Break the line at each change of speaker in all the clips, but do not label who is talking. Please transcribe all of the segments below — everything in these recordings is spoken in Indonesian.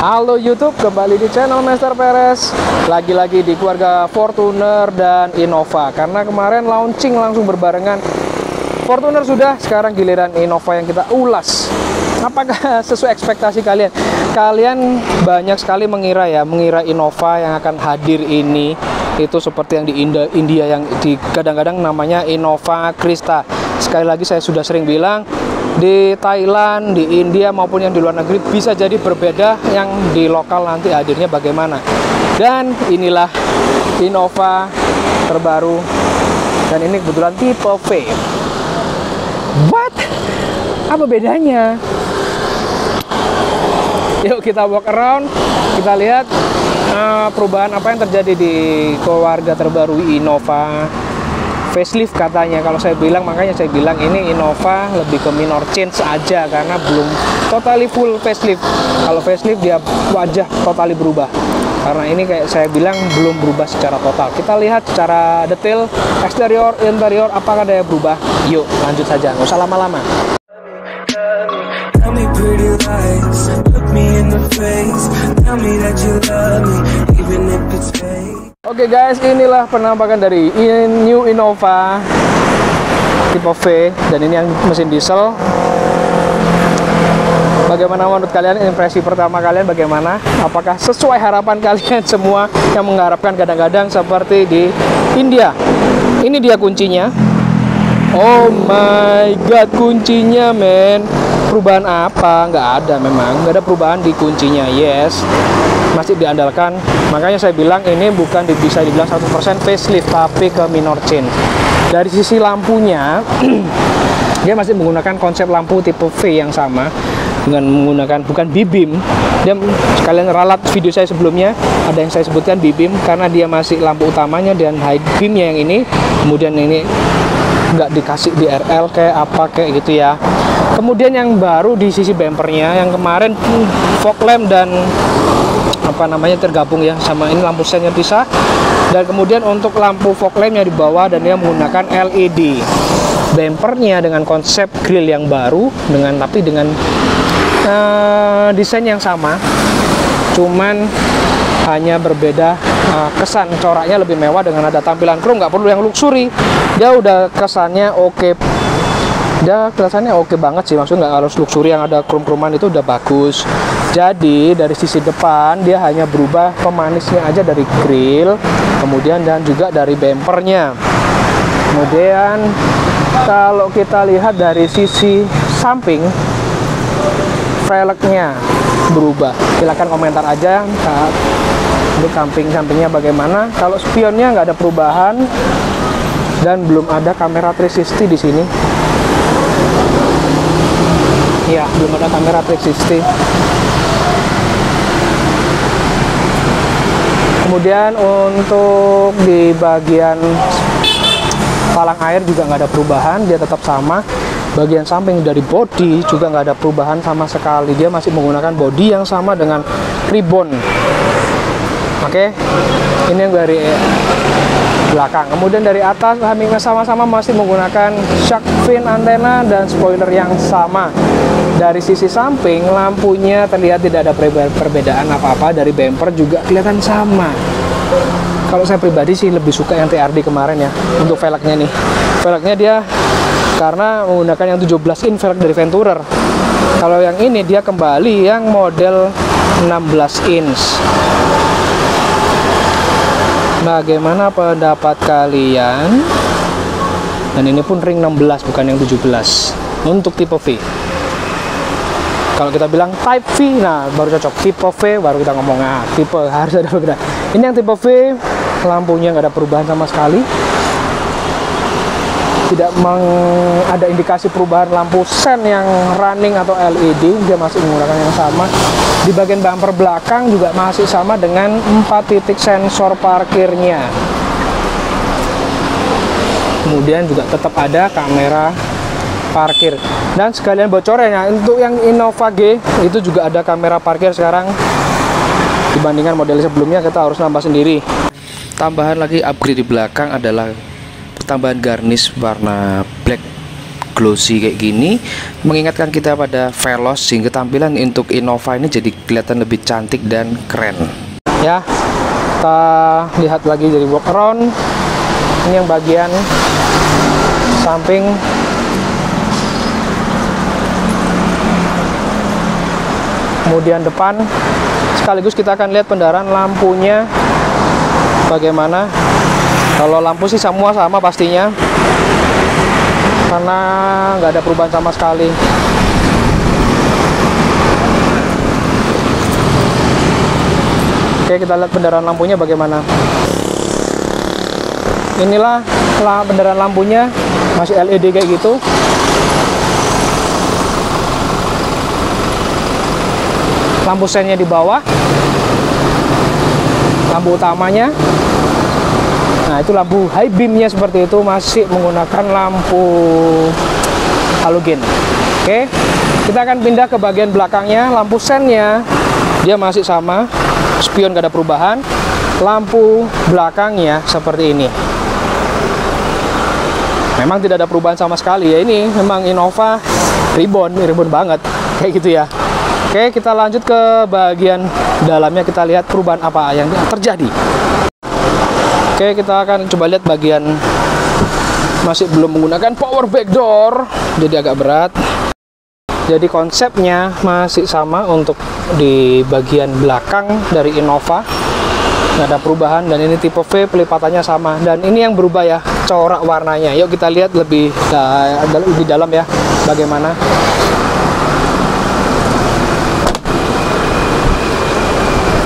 Halo YouTube, kembali di channel Master Perez. Lagi-lagi di keluarga Fortuner dan Innova. Karena kemarin launching langsung berbarengan. Fortuner sudah, sekarang giliran Innova yang kita ulas. Apakah sesuai ekspektasi kalian? Kalian banyak sekali mengira Innova yang akan hadir ini itu seperti yang di India yang kadang-kadang namanya Innova Krista. Sekali lagi saya sudah sering bilang, di Thailand, di India maupun yang di luar negeri bisa jadi berbeda, yang di lokal nanti hadirnya bagaimana. Dan inilah Innova terbaru, dan ini kebetulan tipe V. What? Apa bedanya? Yuk kita walk around, kita lihat perubahan apa yang terjadi di keluarga terbaru Innova. Facelift katanya, kalau saya bilang, makanya saya bilang ini Innova lebih ke minor change aja karena belum totally full facelift. Kalau facelift dia wajah totally berubah. Karena ini kayak saya bilang belum berubah secara total. Kita lihat secara detail eksterior, interior apakah ada yang berubah. Yuk lanjut saja, nggak usah lama-lama. Oke guys, inilah penampakan dari New Innova tipe V, dan ini yang mesin diesel. Bagaimana menurut kalian, impresi pertama kalian bagaimana? Apakah sesuai harapan kalian semua yang mengharapkan kadang-kadang seperti di India? Ini dia kuncinya. Oh my god, kuncinya men. Perubahan apa? Nggak ada, memang nggak ada perubahan di kuncinya. Yes, masih diandalkan. Makanya saya bilang ini bukan bisa dibilang 100% facelift, tapi ke minor change. Dari sisi lampunya dia masih menggunakan konsep lampu tipe V yang sama, dengan menggunakan bukan B-beam. Dia, sekalian ralat video saya sebelumnya, ada yang saya sebutkan B-beam karena dia masih lampu utamanya, dan high beamnya yang ini. Kemudian ini nggak dikasih DRL kayak apa kayak gitu ya. Kemudian yang baru di sisi bumpernya, yang kemarin fog lamp dan apa namanya tergabung ya sama ini, lampu sennya pisah. Dan kemudian untuk lampu fog lampnya di bawah, dan dia menggunakan LED. Bumpernya dengan konsep grill yang baru, tapi dengan desain yang sama, cuman hanya berbeda kesan. Coraknya lebih mewah dengan ada tampilan chrome, nggak perlu yang luxury. Dia udah kesannya oke. Dia kelihatannya oke banget sih, maksudnya nggak harus luxury yang ada krom-kroman, itu udah bagus. Jadi dari sisi depan dia hanya berubah pemanisnya aja dari grill, kemudian dan juga dari bumpernya. Kemudian kalau kita lihat dari sisi samping, velgnya berubah. Silakan komentar aja untuk sampingnya bagaimana. Kalau spionnya nggak ada perubahan, dan belum ada kamera 360 di sini. Ya, belum ada kamera 360. Kemudian untuk di bagian palang air juga nggak ada perubahan, dia tetap sama. Bagian samping dari bodi juga nggak ada perubahan sama sekali, dia masih menggunakan bodi yang sama dengan ribbon. Oke, ini yang dari belakang. Kemudian dari atas sama-sama masih menggunakan shark fin antena dan spoiler yang sama. Dari sisi samping lampunya terlihat tidak ada perbedaan apa-apa. Dari bumper juga kelihatan sama. Kalau saya pribadi sih lebih suka yang TRD kemarin ya. Untuk velgnya nih, velgnya dia karena menggunakan yang 17 in velg dari Venturer. Kalau yang ini dia kembali yang model 16 inch. Bagaimana pendapat kalian? Dan ini pun ring 16 bukan yang 17 untuk tipe V. Kalau kita bilang type V, nah baru cocok. Tipe V baru kita ngomong, tipe harus ada perbedaan. Ini yang tipe V, lampunya nggak ada perubahan sama sekali. Tidak ada indikasi perubahan lampu sen yang running atau LED, dia masih menggunakan yang sama. Di bagian bumper belakang juga masih sama dengan 4 titik sensor parkirnya. Kemudian juga tetap ada kamera parkir. Dan sekalian bocorannya, untuk yang Innova G itu juga ada kamera parkir sekarang. Dibandingkan model sebelumnya kita harus nambah sendiri. Tambahan lagi upgrade di belakang adalah tambahan garnish warna black glossy kayak gini, mengingatkan kita pada Veloz, sehingga tampilan untuk Innova ini jadi kelihatan lebih cantik dan keren. Ya, kita lihat lagi dari walk around. Ini yang bagian samping. Kemudian depan, sekaligus kita akan lihat pendaran lampunya bagaimana. Kalau lampu sih semua sama pastinya, karena nggak ada perubahan sama sekali. Oke, kita lihat pendaran lampunya bagaimana. Inilah pendaran lampunya, masih LED kayak gitu. Lampu sennya di bawah, lampu utamanya. Nah, itu lampu high beamnya seperti itu, masih menggunakan lampu halogen. Oke, kita akan pindah ke bagian belakangnya. Lampu sennya dia masih sama, spion gak ada perubahan. Lampu belakangnya seperti ini, memang tidak ada perubahan sama sekali ya. Ini memang Innova ribbon banget kayak gitu ya. Oke, kita lanjut ke bagian dalamnya, kita lihat perubahan apa yang terjadi. Oke, kita akan coba lihat bagian masih belum menggunakan power back door, jadi agak berat. Jadi konsepnya masih sama untuk di bagian belakang dari Innova, nggak ada perubahan. Dan ini tipe V, pelipatannya sama. Dan ini yang berubah ya, corak warnanya. Yuk kita lihat lebih dalam ya bagaimana.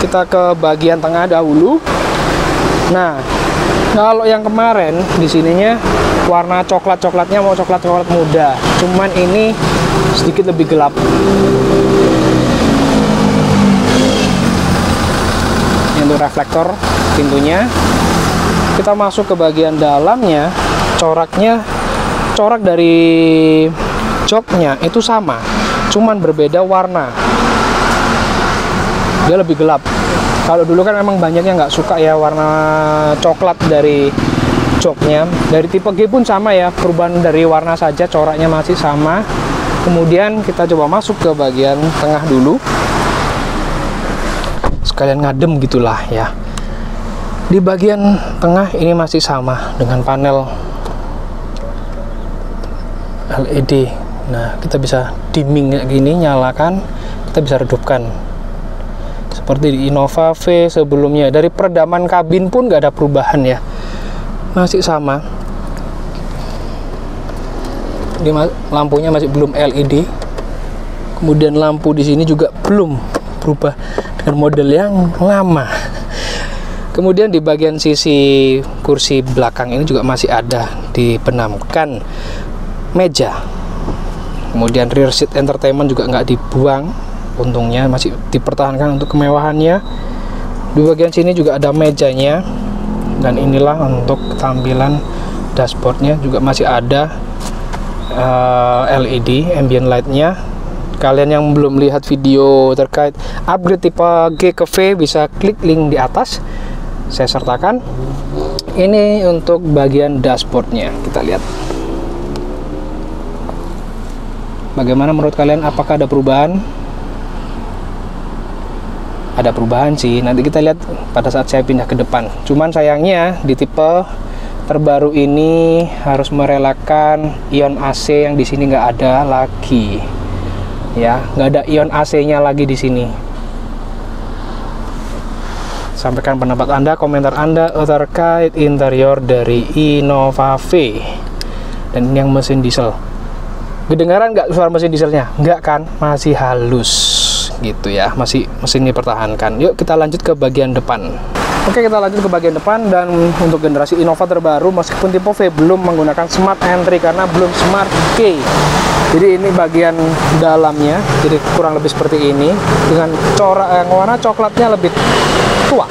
Kita ke bagian tengah dahulu. Nah, kalau yang kemarin di sininya warna coklatnya mau coklat muda, cuman ini sedikit lebih gelap. Ini untuk reflektor pintunya. Kita masuk ke bagian dalamnya, corak dari joknya itu sama, cuman berbeda warna. Dia lebih gelap. Kalau dulu kan memang banyak yang nggak suka ya warna coklat dari joknya. Dari tipe G pun sama ya, perubahan dari warna saja, coraknya masih sama. Kemudian kita coba masuk ke bagian tengah dulu, sekalian ngadem gitulah ya. Di bagian tengah ini masih sama dengan panel LED. Nah, kita bisa dimming kayak gini, nyalakan, kita bisa redupkan seperti di Innova V sebelumnya. Dari peredaman kabin pun nggak ada perubahan ya, masih sama. Ini lampunya masih belum LED. Kemudian lampu di sini juga belum berubah dengan model yang lama. Kemudian di bagian sisi kursi belakang ini juga masih ada dibenamkan meja. Kemudian rear seat entertainment juga nggak dibuang, untungnya masih dipertahankan untuk kemewahannya. Di bagian sini juga ada mejanya. Dan inilah untuk tampilan dashboardnya, juga masih ada LED ambient lightnya. Kalian yang belum lihat video terkait upgrade tipe G ke V bisa klik link di atas, saya sertakan. Ini untuk bagian dashboardnya, kita lihat bagaimana menurut kalian. Apakah ada perubahan? Ada perubahan sih, nanti kita lihat pada saat saya pindah ke depan. Cuman sayangnya di tipe terbaru ini harus merelakan ion AC yang di sini nggak ada lagi ya, nggak ada ion AC-nya lagi di sini. Sampaikan pendapat Anda, komentar Anda terkait interior dari Innova V. Dan ini yang mesin diesel. Kedengaran nggak suara mesin dieselnya? Nggak kan, masih halus gitu ya, masih mesin dipertahankan. Yuk kita lanjut ke bagian depan. Oke, kita lanjut ke bagian depan. Dan untuk generasi Innova terbaru, meskipun tipe V belum menggunakan smart entry karena belum smart key. Jadi ini bagian dalamnya, jadi kurang lebih seperti ini dengan corak warna coklatnya lebih tua.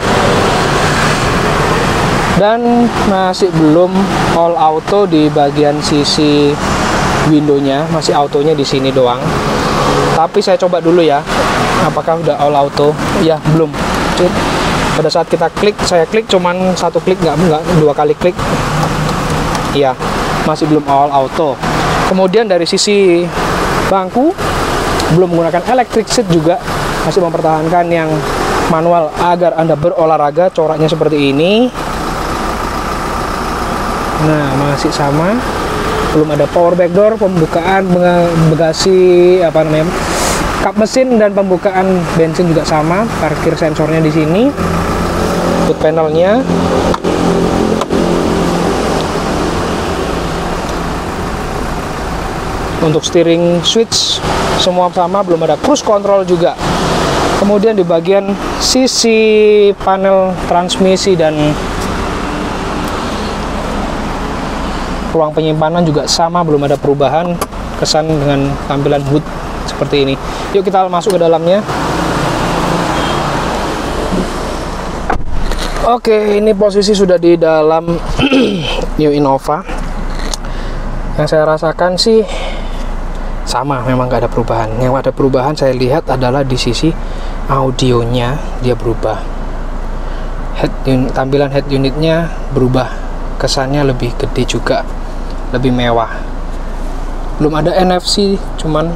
Dan masih belum all auto di bagian sisi windownya, masih autonya di sini doang. Tapi saya coba dulu ya, apakah udah all auto? Ya, belum. Pada saat kita klik, saya klik cuman satu klik, nggak dua kali klik. Iya, masih belum all auto. Kemudian dari sisi bangku belum menggunakan electric seat juga, masih mempertahankan yang manual agar Anda berolahraga. Coraknya seperti ini. Nah, masih sama. Belum ada power back door, pembukaan bagasi kap mesin dan pembukaan bensin juga sama. Parkir sensornya di sini. Untuk panelnya. Untuk steering switch semua sama, belum ada cruise control juga. Kemudian di bagian sisi panel transmisi dan ruang penyimpanan juga sama, belum ada perubahan. Kesan dengan tampilan hood seperti ini. Yuk kita masuk ke dalamnya. Oke, ini posisi sudah di dalam New Innova. Yang saya rasakan sih sama, memang nggak ada perubahan. Yang ada perubahan saya lihat adalah di sisi audionya, dia berubah. Tampilan head unitnya berubah, kesannya lebih gede juga, lebih mewah. Belum ada NFC, cuman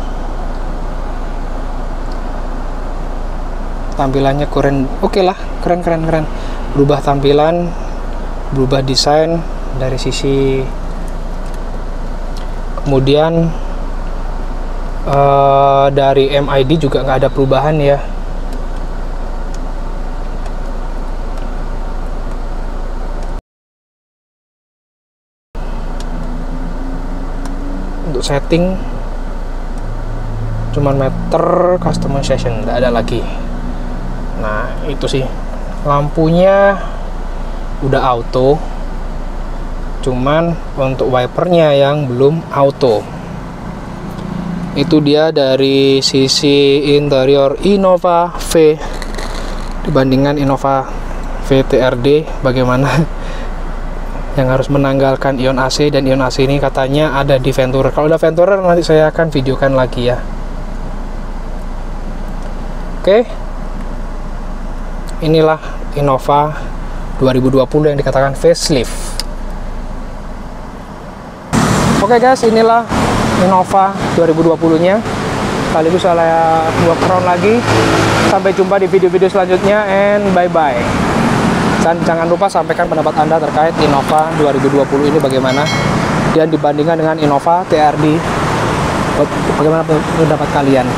tampilannya keren. Oke lah, keren. Berubah tampilan, berubah desain dari sisi. Kemudian dari MID juga nggak ada perubahan ya. Untuk setting cuman meter customization, nggak ada lagi. Nah itu sih, lampunya udah auto, cuman untuk wipernya yang belum auto. Itu dia dari sisi interior Innova V dibandingkan Innova VTRD. Bagaimana yang harus menanggalkan ion AC, dan ion AC ini katanya ada di Venturer. Kalau ada Venturer nanti saya akan videokan lagi ya. Oke, inilah Innova 2020 yang dikatakan facelift. Oke guys, inilah Innova 2020-nya. Kali itu saya walk around lagi. Sampai jumpa di video-video selanjutnya, and bye-bye. Dan jangan lupa sampaikan pendapat Anda terkait Innova 2020 ini bagaimana, dan dibandingkan dengan Innova TRD, bagaimana pendapat kalian.